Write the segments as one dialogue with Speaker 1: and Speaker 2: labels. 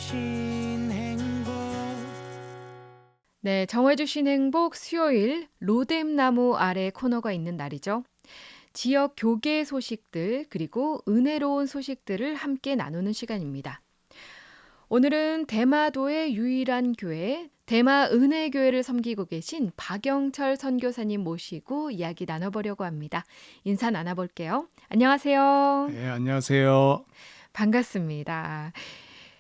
Speaker 1: 주신 행복.
Speaker 2: 네, 정해주신 행복 수요일 로뎀나무 아래 코너가 있는 날이죠. 지역 교계 소식들 그리고 은혜로운 소식들을 함께 나누는 시간입니다. 오늘은 대마도의 유일한 교회 대마 은혜교회를 섬기고 계신 박영철 선교사님 모시고 이야기 나눠보려고 합니다. 인사 나눠볼게요. 안녕하세요.
Speaker 3: 네, 안녕하세요.
Speaker 2: 반갑습니다.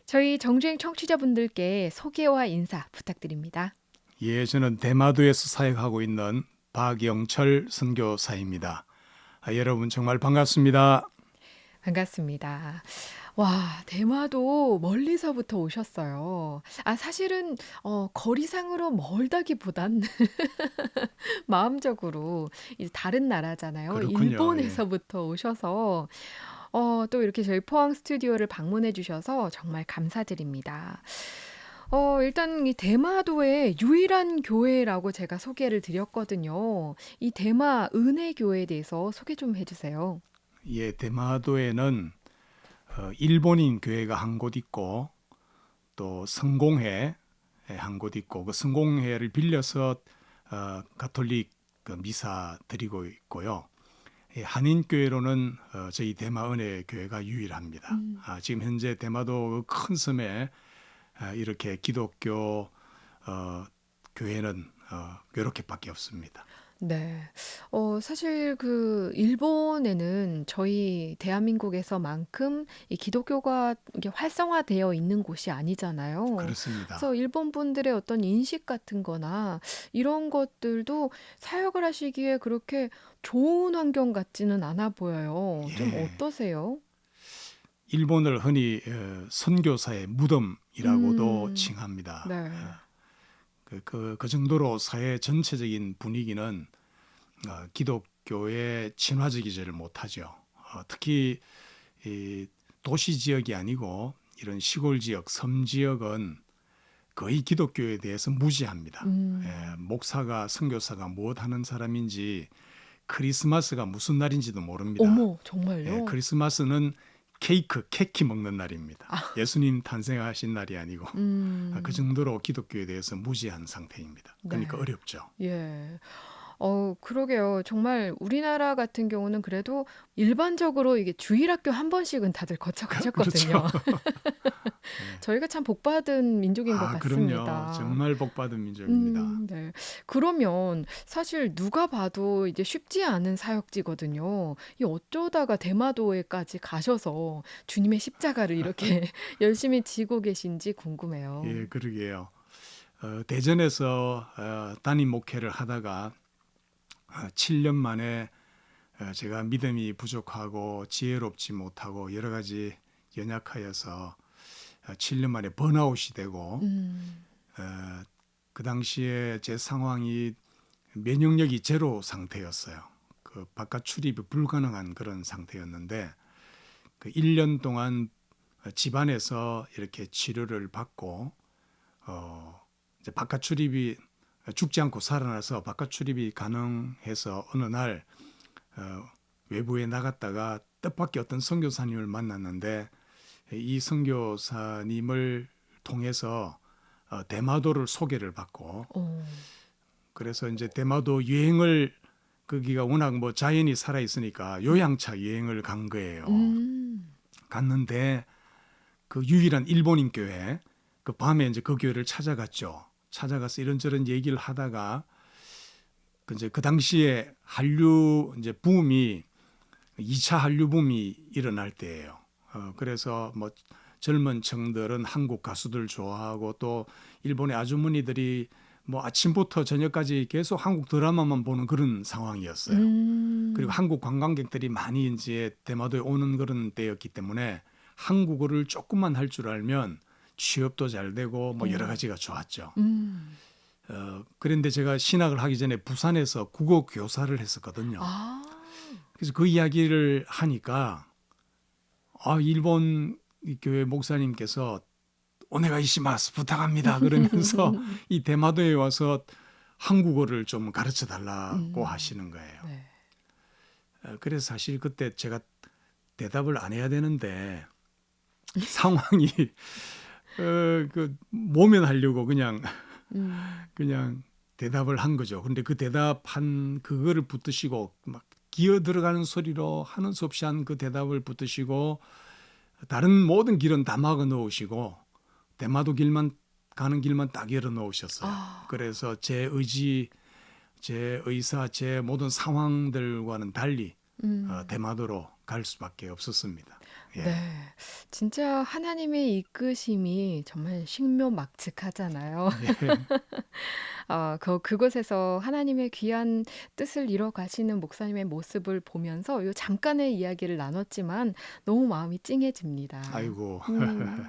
Speaker 2: 저희 정주행 청취자분들께 소개와 인사 부탁드립니다.
Speaker 3: 예, 저는 대마도에서 사역하고 있는 박영철 선교사입니다. 여러분 정말 반갑습니다.
Speaker 2: 반갑습니다. 와, 대마도 멀리서부터 오셨어요. 사실은 거리상으로 멀다기보단 마음적으로 이제 다른 나라잖아요.
Speaker 3: 그렇군요. 예.
Speaker 2: 일본에서부터 오셔서 또 이렇게 저희 포항 스튜디오를 방문해 주셔서 정말 감사드립니다. 일단 이 대마도의 유일한 교회라고 제가 소개를 드렸거든요. 이 대마 은혜교회에 대해서 소개 좀 해주세요.
Speaker 3: 예, 대마도에는 일본인 교회가 한 곳 있고 또 성공회 한 곳 있고 그 성공회를 빌려서 가톨릭 그 미사 드리고 있고요. 한인 교회로는 저희 대마 은혜 교회가 유일합니다. 지금 현재 대마도 그 큰 섬에 이렇게 기독교 교회는 이렇게밖에 없습니다.
Speaker 2: 네. 사실 그 일본에는 저희 대한민국에서만큼 이 기독교가 이게 활성화되어 있는 곳이 아니잖아요.
Speaker 3: 그렇습니다.
Speaker 2: 그래서 일본 분들의 어떤 인식 같은 거나 이런 것들도 사역을 하시기에 그렇게 좋은 환경 같지는 않아 보여요. 좀
Speaker 3: 예.
Speaker 2: 어떠세요?
Speaker 3: 일본을 흔히 선교사의 무덤이라고도
Speaker 2: 음,
Speaker 3: 칭합니다.
Speaker 2: 네.
Speaker 3: 그 정도로 사회 전체적인 분위기는 기독교에 친화적이지를 못하죠. 특히 이 도시 지역이 아니고 이런 시골 지역, 섬 지역은 거의 기독교에 대해서 무지합니다.
Speaker 2: 음,
Speaker 3: 목사가 선교사가 무엇 하는 사람인지 크리스마스가 무슨 날인지도 모릅니다.
Speaker 2: 어머, 정말요?
Speaker 3: 크리스마스는 케이크 먹는 날입니다. 예수님 탄생하신 날이 아니고 그 정도로 기독교에 대해서 무지한 상태입니다. 그러니까
Speaker 2: 네.
Speaker 3: 어렵죠.
Speaker 2: 예. 그러게요. 정말 우리나라 같은 경우는 그래도 일반적으로 이게 주일학교 한 번씩은 다들 거쳐가셨거든요.
Speaker 3: 그렇죠.
Speaker 2: 저희가 참 복받은 민족인 것
Speaker 3: 그럼요.
Speaker 2: 같습니다.
Speaker 3: 정말 복받은 민족입니다.
Speaker 2: 네. 그러면 사실 누가 봐도 이제 쉽지 않은 사역지거든요. 이 어쩌다가 대마도에까지 가셔서 주님의 십자가를 이렇게 열심히 지고 계신지 궁금해요.
Speaker 3: 예, 그러게요. 대전에서 담임 목회를 하다가 7년 만에 제가 믿음이 부족하고 지혜롭지 못하고 여러 가지 연약하여서 7년 만에 번아웃이 되고
Speaker 2: 음,
Speaker 3: 그 당시에 제 상황이 면역력이 제로 상태였어요. 그 바깥 출입이 불가능한 그런 상태였는데 그 1년 동안 집안에서 이렇게 치료를 받고 이제 바깥 출입이 죽지 않고 살아나서 바깥 출입이 가능해서 어느 날 외부에 나갔다가 뜻밖의 어떤 선교사님을 만났는데 이 선교사님을 통해서 대마도를 소개를 받고
Speaker 2: 어,
Speaker 3: 그래서 이제 대마도 여행을 거기가 워낙 뭐 자연이 살아 있으니까 요양차 여행을 간 거예요.
Speaker 2: 음,
Speaker 3: 갔는데 그 유일한 일본인 교회 그 밤에 이제 그 교회를 찾아갔죠. 찾아가서 이런저런 얘기를 하다가 이제 그 당시에 한류 이제 붐이 2차 한류 붐이 일어날 때예요. 그래서 뭐 젊은 층들은 한국 가수들 좋아하고 또 일본의 아주머니들이 뭐 아침부터 저녁까지 계속 한국 드라마만 보는 그런 상황이었어요. 그리고 한국 관광객들이 많이 이제 대마도에 오는 그런 때였기 때문에 한국어를 조금만 할 줄 알면 취업도 잘 되고 뭐 여러 가지가 좋았죠.
Speaker 2: 음.
Speaker 3: 그런데 제가 신학을 하기 전에 부산에서 국어 교사를 했었거든요.
Speaker 2: 아,
Speaker 3: 그래서 그 이야기를 하니까 일본 교회 목사님께서 오네가이시마스 부탁합니다 그러면서 이 대마도에 와서 한국어를 좀 가르쳐 달라고 하시는 거예요.
Speaker 2: 네.
Speaker 3: 그래서 사실 그때 제가 대답을 안 해야 되는데 상황이 그 모면하려고 그냥
Speaker 2: 음.
Speaker 3: 그냥 대답을 한 거죠. 근데 그 대답한 그거를 붙드시고 막 기어 들어가는 소리로 하는 수 없이 한 그 대답을 붙드시고 다른 모든 길은 다 막아 놓으시고 대마도 길만 가는 길만 딱 열어 놓으셨어요.
Speaker 2: 아.
Speaker 3: 그래서 제 의지, 제 의사, 제 모든 상황들과는 달리
Speaker 2: 음.
Speaker 3: 대마도로 갈 수밖에 없었습니다. 예.
Speaker 2: 네. 진짜 하나님의 이끄심이 정말 신묘막측하잖아요.
Speaker 3: 예.
Speaker 2: 그곳에서 하나님의 귀한 뜻을 이뤄 가시는 목사님의 모습을 보면서 요 잠깐의 이야기를 나눴지만 너무 마음이 찡해집니다.
Speaker 3: 아이고.
Speaker 2: 음.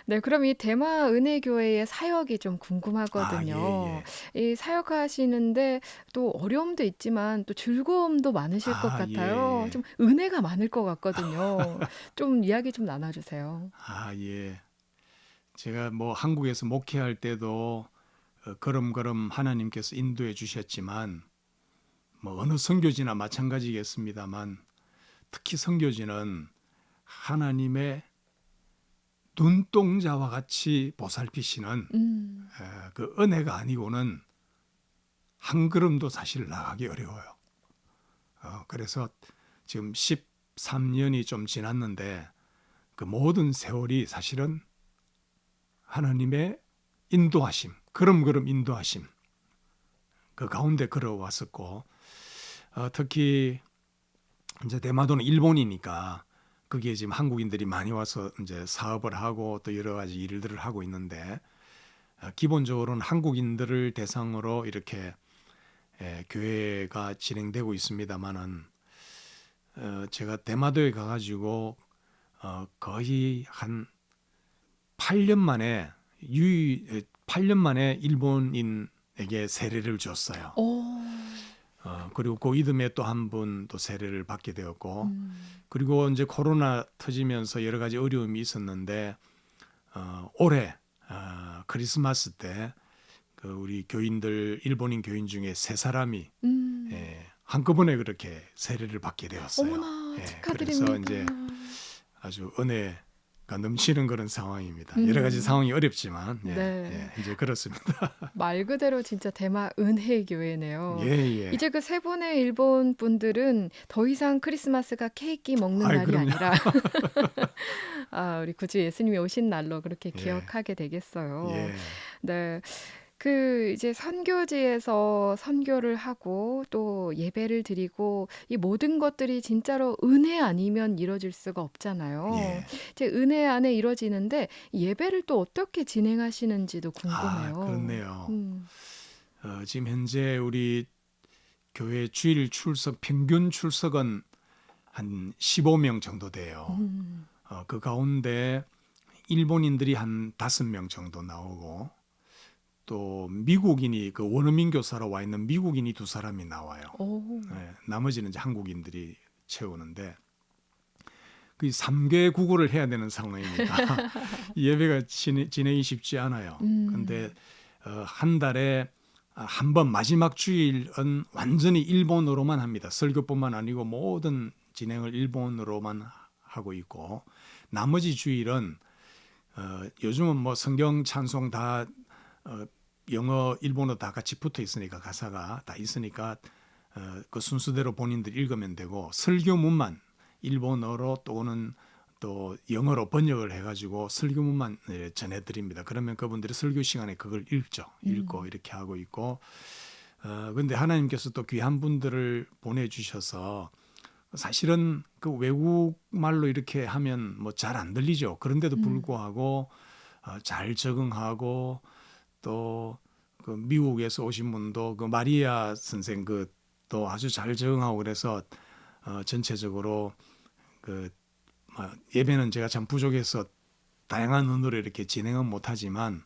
Speaker 2: 네, 그럼 이 대마 은혜교회의 사역이 좀
Speaker 3: 아, 예,
Speaker 2: 궁금하거든요.
Speaker 3: 예.
Speaker 2: 이 사역하시는데 또 어려움도 있지만 또 즐거움도 많으실 것
Speaker 3: 아, 예,
Speaker 2: 같아요.
Speaker 3: 예.
Speaker 2: 좀 은혜가 많을 것 같거든요. 좀 이야기 좀 나눠주세요.
Speaker 3: 아, 예. 제가 뭐 한국에서 목회할 때도 걸음걸음 하나님께서 인도해 주셨지만 뭐 어느 선교지나 마찬가지겠습니다만 특히 선교지는 하나님의 눈동자와 같이 보살피시는
Speaker 2: 음.
Speaker 3: 그 은혜가 아니고는 한 걸음도 사실 나가기 어려워요. 그래서 지금 13년이 좀 지났는데 그 모든 세월이 사실은 하나님의 인도하심, 걸음걸음 인도하심 그 가운데 걸어왔었고 특히 이제 대마도는 일본이니까 거기에 지금 한국인들이 많이 와서 이제 사업을 하고 또 여러 가지 일들을 하고 있는데 기본적으로는 한국인들을 대상으로 이렇게 교회가 진행되고 있습니다만은 제가 대마도에 가가지고 거의 한 8년 만에 8년 만에 일본인에게 세례를 줬어요.
Speaker 2: 오.
Speaker 3: 그리고 그 이듬해 또 한 분 또 세례를 받게 되었고
Speaker 2: 음.
Speaker 3: 그리고 이제 코로나 터지면서 여러 가지 어려움이 있었는데 올해 크리스마스 때 그 우리 교인들 일본인 교인 중에 세 사람이
Speaker 2: 음.
Speaker 3: 한꺼번에 그렇게 세례를 받게 되었어요.
Speaker 2: 어머나,
Speaker 3: 그래서
Speaker 2: 축하드립니다.
Speaker 3: 이제 아주 은혜가 넘치는 그런 상황입니다. 여러 가지
Speaker 2: 음.
Speaker 3: 상황이 어렵지만
Speaker 2: 네.
Speaker 3: 이제 그렇습니다.
Speaker 2: 말 그대로 진짜 대마 은혜의 교회네요.
Speaker 3: 예.
Speaker 2: 이제 그 세 분의 일본 분들은 더 이상 크리스마스가 케이크 먹는
Speaker 3: 아이
Speaker 2: 날이
Speaker 3: 그럼요.
Speaker 2: 아니라 우리 구주 예수님이 오신 날로 그렇게
Speaker 3: 예.
Speaker 2: 기억하게 되겠어요.
Speaker 3: 예.
Speaker 2: 네. 그 이제 선교지에서 선교를 하고 또 예배를 드리고 이 모든 것들이 진짜로 은혜 아니면 이루어질 수가 없잖아요.
Speaker 3: 예.
Speaker 2: 이제 은혜 안에 이루어지는데 예배를 또 어떻게 진행하시는지도
Speaker 3: 아,
Speaker 2: 궁금해요.
Speaker 3: 그렇네요.
Speaker 2: 음.
Speaker 3: 지금 현재 우리 교회 주일 출석 평균 출석은 한 15명 정도 돼요.
Speaker 2: 음.
Speaker 3: 그 가운데 일본인들이 한 5명 정도 나오고 또 미국인이 그 원어민 교사로 와 있는 미국인이 2사람이 나와요.
Speaker 2: 오.
Speaker 3: 나머지는 이제 한국인들이 채우는데 그 3개 국어를 해야 되는 상황이니까 예배가 진행이 쉽지 않아요. 근데 한 달에 한 번 마지막 주일은 완전히 일본어로만 합니다. 설교뿐만 아니고 모든 진행을 일본어로만 하고 있고 나머지 주일은 요즘은 뭐 성경 찬송 다 영어, 일본어 다 같이 붙어 있으니까 가사가 다 있으니까 그 순서대로 본인들 읽으면 되고 설교문만 일본어로 또는 또 영어로 번역을 해가지고 설교문만 전해드립니다. 그러면 그분들이 설교 시간에 그걸 읽고 이렇게 하고 있고 근데 하나님께서 또 귀한 분들을 보내주셔서 사실은 그 외국말로 이렇게 하면 뭐 잘 안 들리죠. 그런데도 불구하고 잘 적응하고 또 그 미국에서 오신 분도 그 마리아 선생 그또 아주 잘 적응하고 그래서 전체적으로 그 예배는 제가 참 부족해서 다양한 언어로 이렇게 진행은 못하지만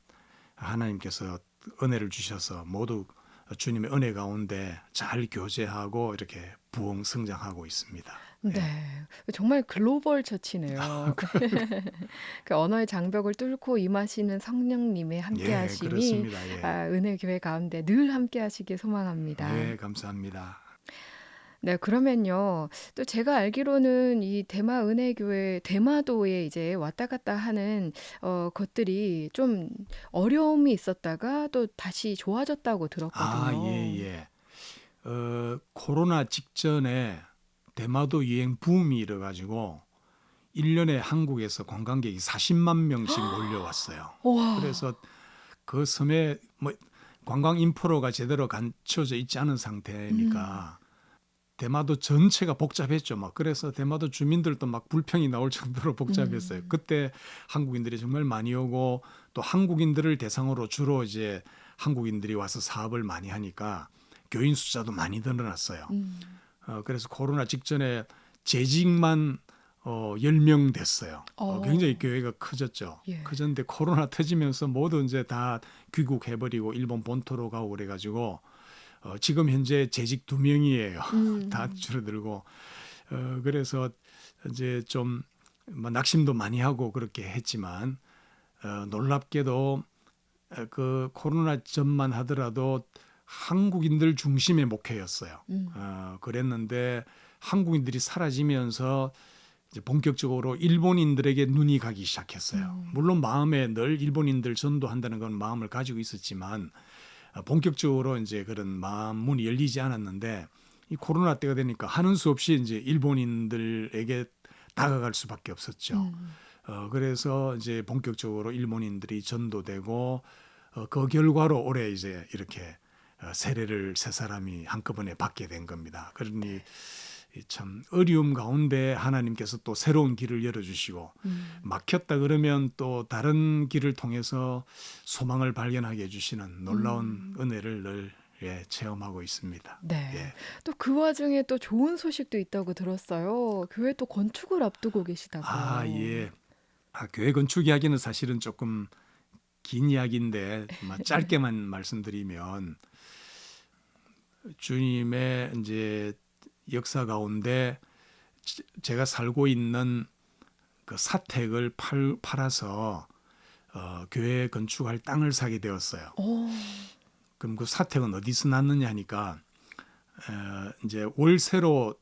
Speaker 3: 하나님께서 은혜를 주셔서 모두 주님의 은혜 가운데 잘 교제하고 이렇게 부흥 성장하고 있습니다.
Speaker 2: 네. 정말 글로벌 처치네요. 그 언어의 장벽을 뚫고 임하시는 성령님의 함께 하심이
Speaker 3: 그렇습니다.
Speaker 2: 은혜 교회 가운데 늘 함께 하시길 소망합니다.
Speaker 3: 감사합니다.
Speaker 2: 네, 그러면요. 또 제가 알기로는 이 대마은혜교회, 대마도에 이제 왔다 갔다 하는 것들이 좀 어려움이 있었다가 또 다시 좋아졌다고
Speaker 3: 아,
Speaker 2: 들었거든요.
Speaker 3: 예, 예. 코로나 직전에 대마도 유행 붐이 일어가지고 1년에 한국에서 관광객이 40만 명씩 몰려왔어요.
Speaker 2: 와,
Speaker 3: 그래서 그 섬에 뭐 관광 인프라가 제대로 갖춰져 있지 않은
Speaker 2: 음,
Speaker 3: 상태니까 대마도 전체가 복잡했죠. 막 그래서 대마도 주민들도 막 불평이 나올 정도로 복잡했어요.
Speaker 2: 음,
Speaker 3: 그때 한국인들이 정말 많이 오고 또 한국인들을 대상으로 주로 이제 한국인들이 와서 사업을 많이 하니까 교인 숫자도 많이 늘어났어요.
Speaker 2: 음,
Speaker 3: 그래서 코로나 직전에 재직만 10명 됐어요. 굉장히
Speaker 2: 어,
Speaker 3: 교회가 커졌죠.
Speaker 2: 예,
Speaker 3: 커졌는데 코로나 터지면서 모두 이제 다 귀국해버리고 일본 본토로 가고 그래가지고 지금 현재 재직 2명이에요. 다
Speaker 2: 음,
Speaker 3: 줄어들고 그래서 이제 좀뭐 낙심도 많이 하고 그렇게 했지만 놀랍게도 그 코로나 전만 하더라도 한국인들 중심의 목회였어요.
Speaker 2: 음,
Speaker 3: 그랬는데 한국인들이 사라지면서 이제 본격적으로 일본인들에게 눈이 가기 시작했어요.
Speaker 2: 음,
Speaker 3: 물론 마음에 늘 일본인들 전도한다는 건 마음을 가지고 있었지만 본격적으로 이제 그런 마음 문이 열리지 않았는데 이 코로나 때가 되니까 하는 수 없이 이제 일본인들에게 다가갈 수밖에 없었죠.
Speaker 2: 음,
Speaker 3: 그래서 이제 본격적으로 일본인들이 전도되고 그 결과로 올해 이제 이렇게 세례를 세 사람이 한꺼번에 받게 된 겁니다. 그러니 참 어려움 가운데 하나님께서 또 새로운 길을 열어주시고
Speaker 2: 음,
Speaker 3: 막혔다 그러면 또 다른 길을 통해서 소망을 발견하게 해주시는 놀라운
Speaker 2: 음.
Speaker 3: 은혜를 늘 체험하고 있습니다.
Speaker 2: 네.
Speaker 3: 예.
Speaker 2: 또 그 와중에 또 좋은 소식도 있다고 들었어요. 교회 또 건축을 앞두고
Speaker 3: 아,
Speaker 2: 계시다고요.
Speaker 3: 예. 교회 건축 이야기는 사실은 조금 긴 이야기인데
Speaker 2: 네.
Speaker 3: 짧게만 말씀드리면 주님의 이제 역사 가운데 제가 살고 있는 그 사택을 팔아서 교회 건축할 땅을 사게 되었어요.
Speaker 2: 어.
Speaker 3: 그럼 그 사택은 어디서 났느냐 하니까 이제 월세로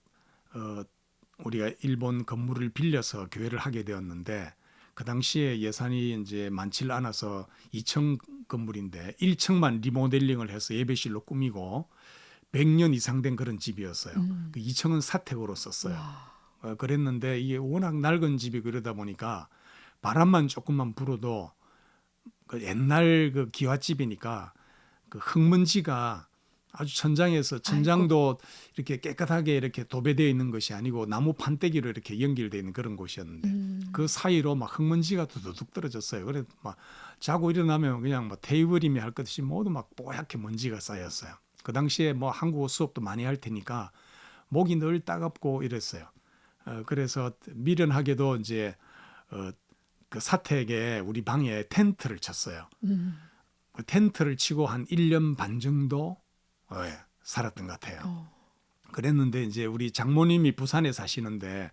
Speaker 3: 우리가 일본 건물을 빌려서 교회를 하게 되었는데 그 당시에 예산이 이제 많지 않아서 2층 건물인데 1층만 리모델링을 해서 예배실로 꾸미고 100년 이상 된 그런 집이었어요.
Speaker 2: 음.
Speaker 3: 그 2층은 사택으로 썼어요.
Speaker 2: 와.
Speaker 3: 그랬는데 이게 워낙 낡은 집이 그러다 보니까 바람만 조금만 불어도 그 옛날 그 기와집이니까 그 흙먼지가 아주 천장에서
Speaker 2: 아이고.
Speaker 3: 천장도 이렇게 깨끗하게 이렇게 도배되어 있는 것이 아니고 나무 판때기로 이렇게 연결되어 있는 그런 곳이었는데 그
Speaker 2: 음.
Speaker 3: 사이로 막 흙먼지가 두둑 떨어졌어요. 그래 막 자고 일어나면 그냥 뭐 테이블이며 할 것 없이 모두 막 뽀얗게 먼지가 쌓였어요. 그 당시에 뭐 한국어 수업도 많이 할 테니까 목이 늘 따갑고 이랬어요. 그래서 미련하게도 이제 어, 그 사택에 우리 방에 텐트를 쳤어요.
Speaker 2: 음.
Speaker 3: 그 텐트를 치고 한 1년 반 정도 살았던 것 같아요.
Speaker 2: 어.
Speaker 3: 그랬는데 이제 우리 장모님이 부산에 사시는데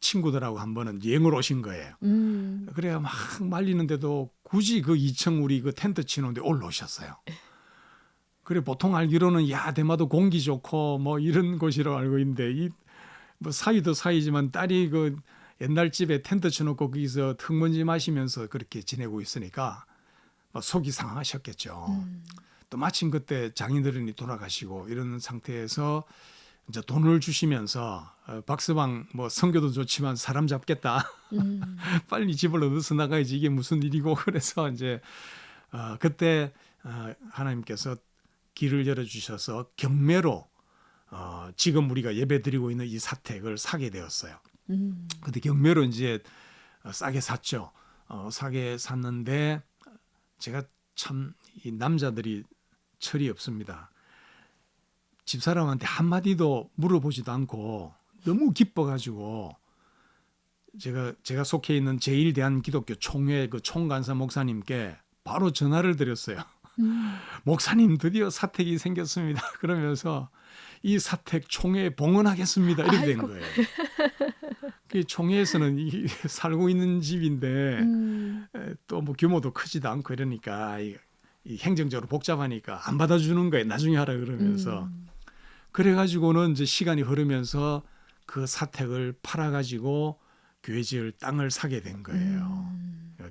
Speaker 3: 친구들하고 한 번은 여행을 오신 거예요.
Speaker 2: 음.
Speaker 3: 그래야 막 말리는데도 굳이 그 2층 우리 그 텐트 치는데 올라오셨어요. 그래 보통 알기로는 야 대마도 공기 좋고 뭐 이런 곳이라고 알고 있는데 이 뭐 사이도 사이지만 딸이 그 옛날 집에 텐트 쳐놓고 거기서 흙먼지 마시면서 그렇게 지내고 있으니까 막 속이 상하셨겠죠.
Speaker 2: 음.
Speaker 3: 또 마침 그때 장인어른이 돌아가시고 이런 상태에서 이제 돈을 주시면서 박스방 뭐 선교도 좋지만 사람 잡겠다.
Speaker 2: 음.
Speaker 3: 빨리 집을 얻어서 나가야지 이게 무슨 일이고 그래서 이제 그때 하나님께서 길을 열어주셔서 경매로 지금 우리가 예배드리고 있는 이 사택을 사게 되었어요.
Speaker 2: 음.
Speaker 3: 근데 경매로 이제 싸게 샀죠. 싸게 샀는데 제가 참 이 남자들이 철이 없습니다. 집사람한테 한마디도 물어보지도 않고 너무 기뻐가지고 제가 속해 있는 제1대한기독교 총회 그 총간사 목사님께 바로 전화를 드렸어요.
Speaker 2: 음.
Speaker 3: 목사님 드디어 사택이 생겼습니다. 그러면서 이 사택 총회에 봉헌하겠습니다. 이렇게 된
Speaker 2: 아이고.
Speaker 3: 거예요. 그 총회에서는 살고 있는 집인데
Speaker 2: 음.
Speaker 3: 또 뭐 규모도 크지도 않고 이러니까 이 행정적으로 복잡하니까 안 받아주는 거예요. 나중에 하라 그러면서
Speaker 2: 음.
Speaker 3: 그래가지고는 이제 시간이 흐르면서 그 사택을 팔아가지고 교회 지을 땅을 사게 된 거예요.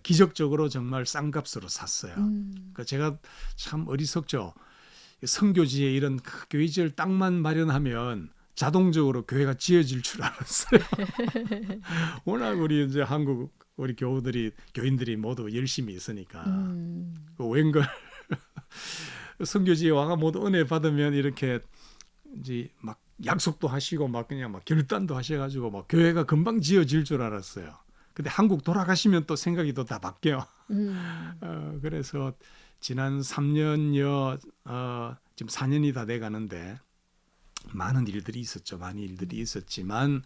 Speaker 3: 기적적으로 정말 싼 값으로 샀어요. 그러니까 제가 참 어리석죠. 선교지에 이런 교회 지을 땅만 마련하면 자동적으로 교회가 지어질 줄 알았어요. 워낙 우리 이제 한국 우리 교인들이 모두 열심히 있으니까 그 웬걸 선교지에 와가 모두 은혜 받으면 이렇게 이제 막 약속도 하시고 막 그냥 막 결단도 하셔가지고 막 교회가 금방 지어질 줄 알았어요. 근데 한국 돌아가시면 또 생각이 또 다 바뀌어. 그래서 지난 3년여 지금 4년이 다 돼가는데 많은 일들이 있었죠. 많은 일들이 있었지만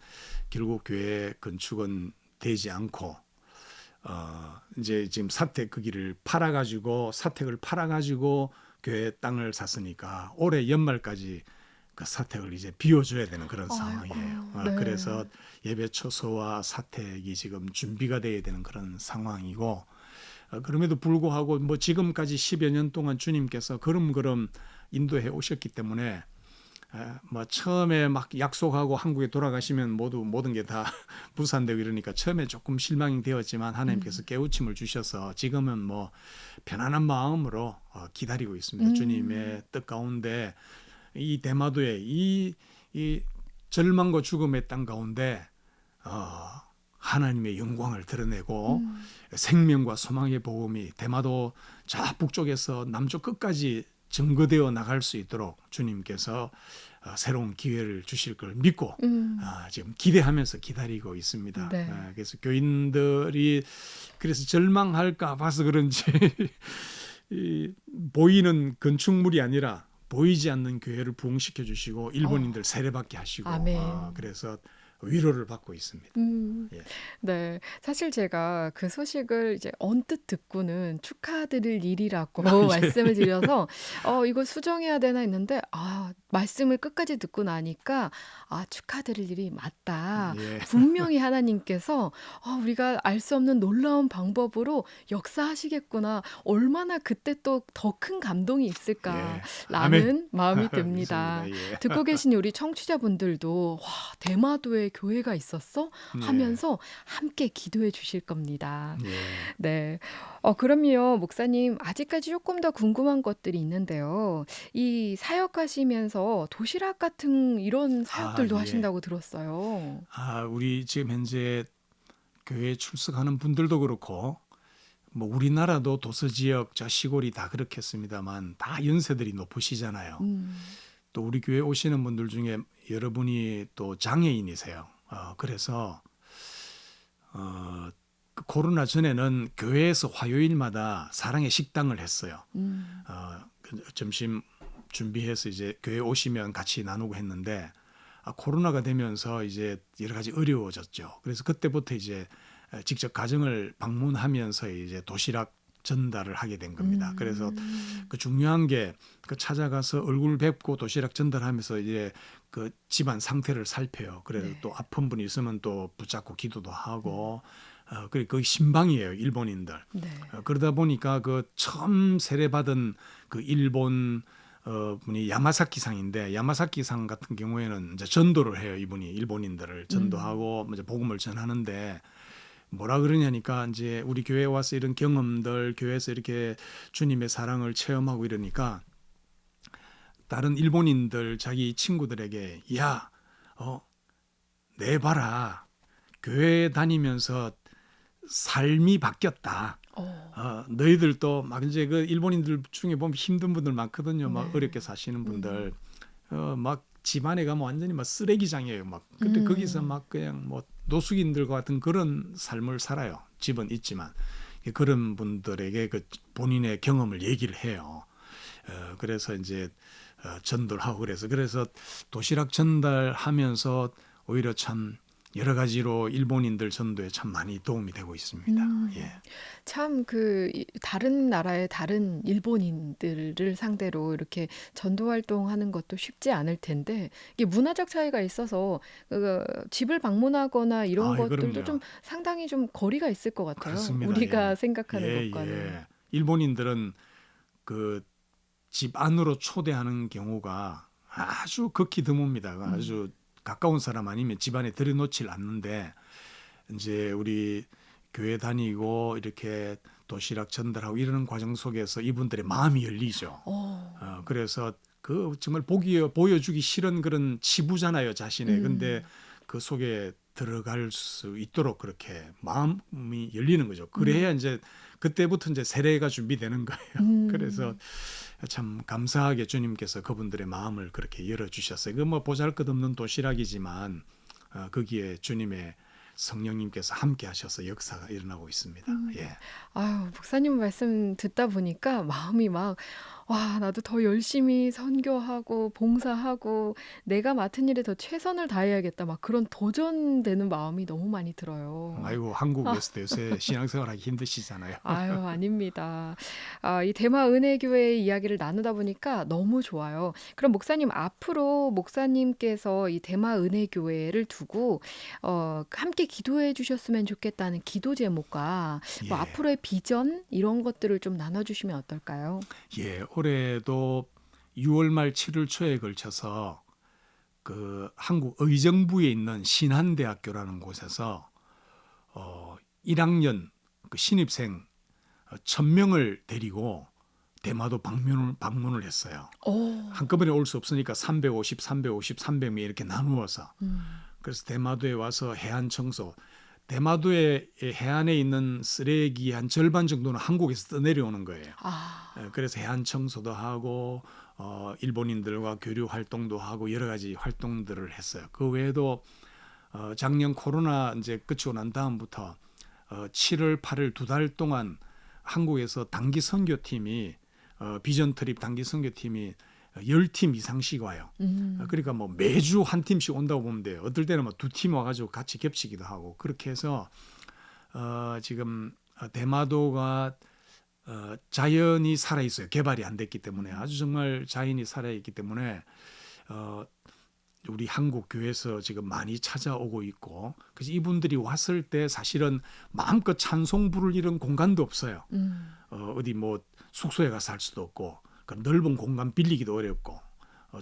Speaker 3: 결국 교회 건축은 되지 않고 이제 지금 사택을 팔아가지고 교회 땅을 샀으니까 올해 연말까지 그 사택을 이제 비워줘야 되는 그런 상황이에요.
Speaker 2: 네.
Speaker 3: 그래서 예배 처소와 사택이 지금 준비가 돼야 되는 그런 상황이고 그럼에도 불구하고 뭐 지금까지 10여 년 동안 주님께서 걸음걸음 인도해 오셨기 때문에 뭐 처음에 막 약속하고 한국에 돌아가시면 모든 게 다 무산되고 이러니까 처음에 조금 실망이 되었지만 하나님께서 깨우침을 주셔서 지금은 뭐 편안한 마음으로 기다리고 있습니다. 주님의 뜻 가운데 이 대마도의 이 절망과 죽음의 땅 가운데 하나님의 영광을 드러내고 생명과 소망의 복음이 대마도 저 북쪽에서 남쪽 끝까지 증거되어 나갈 수 있도록 주님께서 새로운 기회를 주실 걸 믿고 지금 기대하면서 기다리고 있습니다.
Speaker 2: 네.
Speaker 3: 그래서 교인들이 그래서 절망할까 봐서 그런지 보이는 건축물이 아니라 보이지 않는 교회를 부흥시켜 주시고 일본인들 세례받게 하시고
Speaker 2: 아멘.
Speaker 3: 그래서 위로를 받고 있습니다. 예.
Speaker 2: 네. 사실 제가 그 소식을 이제 언뜻 듣고는 축하드릴 일이라고 말씀을 드려서 이거 수정해야 되나 했는데 말씀을 끝까지 듣고 나니까 축하드릴 일이 맞다.
Speaker 3: 예.
Speaker 2: 분명히 하나님께서 우리가 알 수 없는 놀라운 방법으로 역사하시겠구나. 얼마나 그때 또 더 큰 감동이
Speaker 3: 예.
Speaker 2: 있을까라는
Speaker 3: 아멘.
Speaker 2: 마음이 듭니다.
Speaker 3: 믿습니다. 예.
Speaker 2: 듣고 계신 우리 청취자분들도 와, 대마도에 교회가 있었어? 하면서 함께 기도해 주실 겁니다.
Speaker 3: 예.
Speaker 2: 네. 그럼요, 목사님, 아직까지 조금 더 궁금한 것들이 있는데요. 이 사역하시면서 도시락 같은 이런 사역들도
Speaker 3: 예.
Speaker 2: 하신다고 들었어요.
Speaker 3: 우리 지금 현재 교회에 출석하는 분들도 그렇고 뭐 우리나라도 도서 지역 저 시골이 다 그렇겠습니다만 다 연세들이 높으시잖아요. 또 우리 교회 오시는 분들 중에 여러분이 또 장애인이세요. 그래서 그 코로나 전에는 교회에서 화요일마다 사랑의 식당을 했어요. 점심 준비해서 이제 교회 오시면 같이 나누고 했는데 코로나가 되면서 이제 여러 가지 어려워졌죠. 그래서 그때부터 이제 직접 가정을 방문하면서 이제 도시락 전달을 하게 된 겁니다. 그래서 그 중요한 게 그 찾아가서 얼굴 뵙고 도시락 전달하면서 이제 그 집안 상태를 살펴요. 그래서
Speaker 2: 네.
Speaker 3: 또 아픈 분이 있으면 또 붙잡고 기도도 하고 그리고 거기 신방이에요, 일본인들.
Speaker 2: 네.
Speaker 3: 그러다 보니까 그 처음 세례받은 그 일본 분이 야마사키상인데 야마사키상 같은 경우에는 이제 전도를 해요. 이분이 일본인들을 전도하고 이제 복음을 전하는데 뭐라 그러냐니까 이제 우리 교회에 와서 이런 경험들 교회에서 이렇게 주님의 사랑을 체험하고 이러니까 다른 일본인들 자기 친구들에게 내 봐라 교회 다니면서 삶이 바뀌었다. 너희들도 막 이제 그 일본인들 중에 보면 힘든 분들 많거든요. 막
Speaker 2: 네.
Speaker 3: 어렵게 사시는 분들 막 집안에 가면 완전히 막 쓰레기장이에요. 막 근데 거기서 막 그냥 뭐 노숙인들과 같은 그런 삶을 살아요. 집은 있지만 그런 분들에게 그 본인의 경험을 얘기를 해요. 그래서 이제 전도를 하고 그래서 도시락 전달하면서 오히려 참 여러 가지로 일본인들 전도에 참 많이 도움이 되고 있습니다. 예.
Speaker 2: 참 다른 나라의 다른 일본인들을 상대로 이렇게 전도 활동하는 것도 쉽지 않을 텐데 이게 문화적 차이가 있어서 집을 방문하거나 이런 것들도
Speaker 3: 그럼요.
Speaker 2: 좀 상당히 좀 거리가 있을 것 같아요.
Speaker 3: 그렇습니다.
Speaker 2: 우리가
Speaker 3: 예.
Speaker 2: 생각하는 것과는.
Speaker 3: 일본인들은 그 집 안으로 초대하는 경우가 아주 극히 드뭅니다. 아주 가까운 사람 아니면 집안에 들여놓질 않는데 이제 우리 교회 다니고 이렇게 도시락 전달하고 이러는 과정 속에서 이분들의 마음이 열리죠. 그래서 그 정말 보여주기 싫은 그런 치부잖아요, 자신의. 근데 그 속에 들어갈 수 있도록 그렇게 마음이 열리는 거죠. 그래야 이제 그때부터 이제 세례가 준비되는 거예요. 그래서 참 감사하게 주님께서 그분들의 마음을 그렇게 열어주셨어요. 그 뭐 보잘것없는 도시락이지만 거기에 주님의 성령님께서 함께 하셔서 역사가 일어나고 있습니다. 예.
Speaker 2: 아유, 목사님 말씀 듣다 보니까 마음이 막, 와, 나도 더 열심히 선교하고 봉사하고 내가 맡은 일에 더 최선을 다해야겠다. 막 그런 도전되는 마음이 너무 많이 들어요.
Speaker 3: 아이고 한국에서도 요새 신앙생활하기 힘드시잖아요.
Speaker 2: 아유, 아닙니다. 이 대마 은혜교회의 이야기를 나누다 보니까 너무 좋아요. 그럼 목사님, 앞으로 목사님께서 이 대마 은혜교회를 두고 함께 기도해 주셨으면 좋겠다는 기도 제목과 뭐
Speaker 3: 예.
Speaker 2: 앞으로의 비전 이런 것들을 좀 나눠주시면 어떨까요?
Speaker 3: 예, 올해도 6월 말 7월 초에 걸쳐서 그 한국 의정부에 있는 신한대학교라는 곳에서 1학년 그 신입생 1,000명을 데리고 대마도 방문을 했어요.
Speaker 2: 오,
Speaker 3: 한꺼번에 올 수 없으니까 350, 300명 이렇게 나누어서
Speaker 2: 음,
Speaker 3: 그래서 대마도에 와서 해안 청소. 대마도의 해안에 있는 쓰레기 한 절반 정도는 한국에서 떠내려오는 거예요. 그래서 해안 청소도 하고 일본인들과 교류 활동도 하고 여러 가지 활동들을 했어요. 그 외에도 작년 코로나 이제 끝이고 난 다음부터 7월, 8월 2달 동안 한국에서 단기 선교팀이 비전 트립 단기 선교팀이 10팀 이상씩 와요. 그러니까 뭐 매주 한 팀씩 온다고 보면 돼요. 어떨 때는 뭐 2팀 와가지고 같이 겹치기도 하고 그렇게 해서 지금 대마도가 자연이 살아 있어요. 개발이 안 됐기 때문에 아주 정말 자연이 살아 있기 때문에 우리 한국 교회에서 지금 많이 찾아오고 있고 그래서 이분들이 왔을 때 사실은 마음껏 찬송 부를 이런 공간도 없어요. 어디 뭐 숙소에 가서 할 수도 없고 넓은 공간 빌리기도 어렵고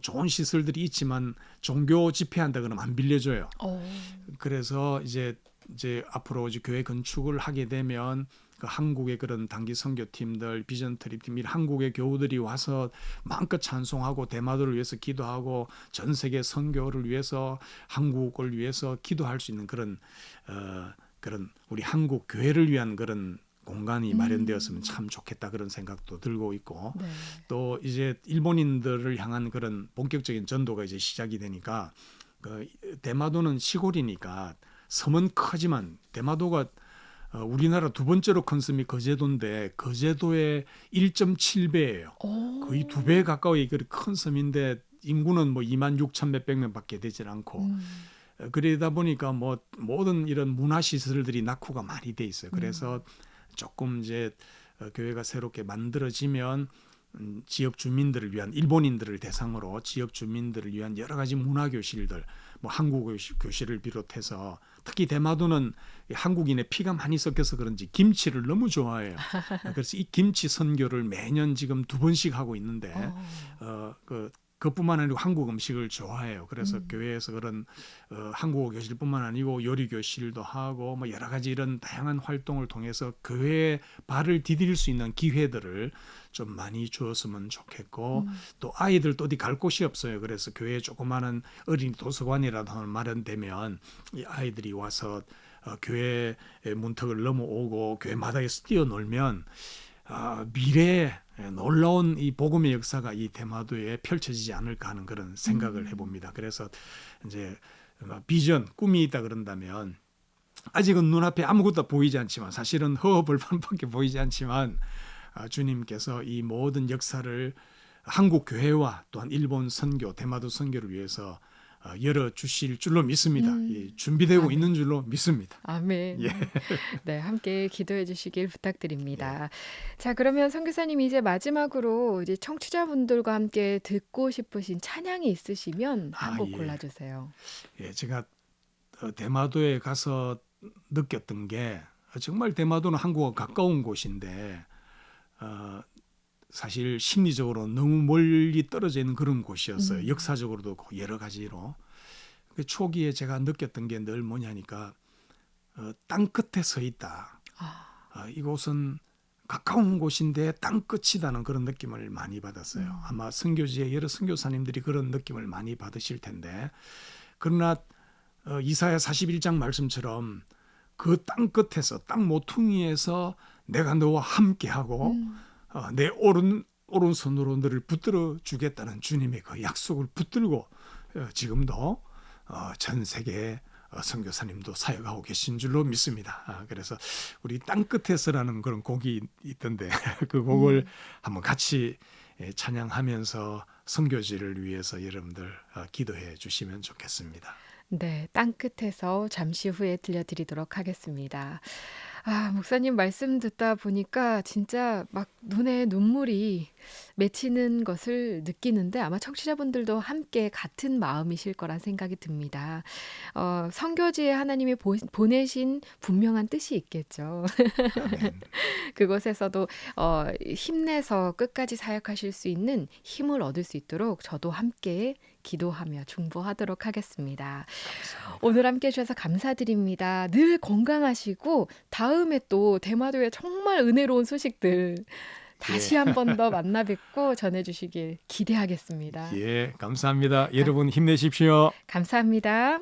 Speaker 3: 좋은 시설들이 있지만 종교 집회한다 그러면 안 빌려줘요. 그래서 이제 앞으로 이제 교회 건축을 하게 되면 그 한국의 그런 단기 선교팀들, 비전 트립팀, 한국의 교우들이 와서 마음껏 찬송하고 대마도를 위해서 기도하고 전 세계 선교를 위해서 한국을 위해서 기도할 수 있는 그런 우리 한국 교회를 위한 그런 공간이 마련되었으면 참 좋겠다 그런 생각도 들고 있고
Speaker 2: 네.
Speaker 3: 또 이제 일본인들을 향한 그런 본격적인 전도가 이제 시작이 되니까 그 대마도는 시골이니까 섬은 크지만 대마도가 우리나라 두 번째로 큰 섬이 거제도인데 거제도의 1.7배예요. 거의 2배 가까이 큰 섬인데 인구는 뭐 2만 6천 몇백 명밖에 되질 않고 그러다 보니까 뭐 모든 이런 문화 시설들이 낙후가 많이 돼 있어요. 그래서 조금 이제 교회가 새롭게 만들어지면 지역 주민들을 위한 일본인들을 대상으로 지역 주민들을 위한 여러 가지 문화 교실들, 뭐 한국 교실을 비롯해서 특히 대마도는 한국인의 피가 많이 섞여서 그런지 김치를 너무 좋아해요. 그래서 이 김치 선교를 매년 지금 2번씩 하고 있는데 그뿐만 아니고 한국 음식을 좋아해요. 그래서 교회에서 그런 한국어 교실뿐만 아니고 요리 교실도 하고 뭐 여러 가지 이런 다양한 활동을 통해서 교회에 발을 디딜 수 있는 기회들을 좀 많이 주었으면 좋겠고 또 아이들도 어디 갈 곳이 없어요. 그래서 교회에 조그마한 어린이 도서관이라도 마련되면 이 아이들이 와서 교회 문턱을 넘어오고 교회 마당에서 뛰어놀면 미래에 놀라운 이 복음의 역사가 이 대마도에 펼쳐지지 않을까 하는 그런 생각을 해봅니다. 그래서 이제 비전, 꿈이 있다 그런다면 아직은 눈앞에 아무것도 보이지 않지만 사실은 허허벌판밖에 보이지 않지만 주님께서 이 모든 역사를 한국 교회와 또한 일본 선교, 대마도 선교를 위해서 열어주실 줄로 믿습니다. 준비되고
Speaker 2: 아멘.
Speaker 3: 있는 줄로 믿습니다.
Speaker 2: 아멘.
Speaker 3: 예.
Speaker 2: 네, 함께 기도해 주시길 부탁드립니다. 자, 그러면 선교사님 이제 마지막으로 이제 청취자분들과 함께 듣고 싶으신 찬양이 있으시면 한 곡
Speaker 3: 예.
Speaker 2: 골라주세요.
Speaker 3: 예, 제가 대마도에 가서 느꼈던 게 정말 대마도는 한국과 가까운 곳인데 사실 심리적으로 너무 멀리 떨어져 있는 그런 곳이었어요.
Speaker 2: 음.
Speaker 3: 역사적으로도 여러 가지로. 그 초기에 제가 느꼈던 게 늘 뭐냐니까 땅 끝에 서 있다.
Speaker 2: 아,
Speaker 3: 이곳은 가까운 곳인데 땅 끝이다는 그런 느낌을 많이 받았어요. 아마 선교지에 여러 선교사님들이 그런 느낌을 많이 받으실 텐데, 그러나 이사야 41장 말씀처럼 그 땅 끝에서 땅 모퉁이에서 내가 너와 함께하고 내 오른손으로 너를 붙들어 주겠다는 주님의 그 약속을 붙들고 지금도 전 세계에 선교사님도 사역하고 계신 줄로 믿습니다. 그래서 우리 땅 끝에서라는 그런 곡이 있던데 그 곡을 한번 같이 찬양하면서 선교지를 위해서 여러분들 기도해 주시면 좋겠습니다.
Speaker 2: 네, 땅 끝에서 잠시 후에 들려드리도록 하겠습니다. 아, 목사님 말씀 듣다 보니까 진짜 막 눈에 눈물이 맺히는 것을 느끼는데 아마 청취자분들도 함께 같은 마음이실 거란 생각이 듭니다. 선교지에 하나님이 보내신 분명한 뜻이 있겠죠.
Speaker 3: 아멘.
Speaker 2: 그곳에서도 힘내서 끝까지 사역하실 수 있는 힘을 얻을 수 있도록 저도 함께 기도하며 중보하도록 하겠습니다. 오늘 함께 해주셔서 감사드립니다. 늘 건강하시고 다음에 또 대마도의 정말 은혜로운 소식들 다시 한 번 더 만나 뵙고 전해주시길 기대하겠습니다.
Speaker 3: 예, 감사합니다. 여러분 힘내십시오.
Speaker 2: 감사합니다.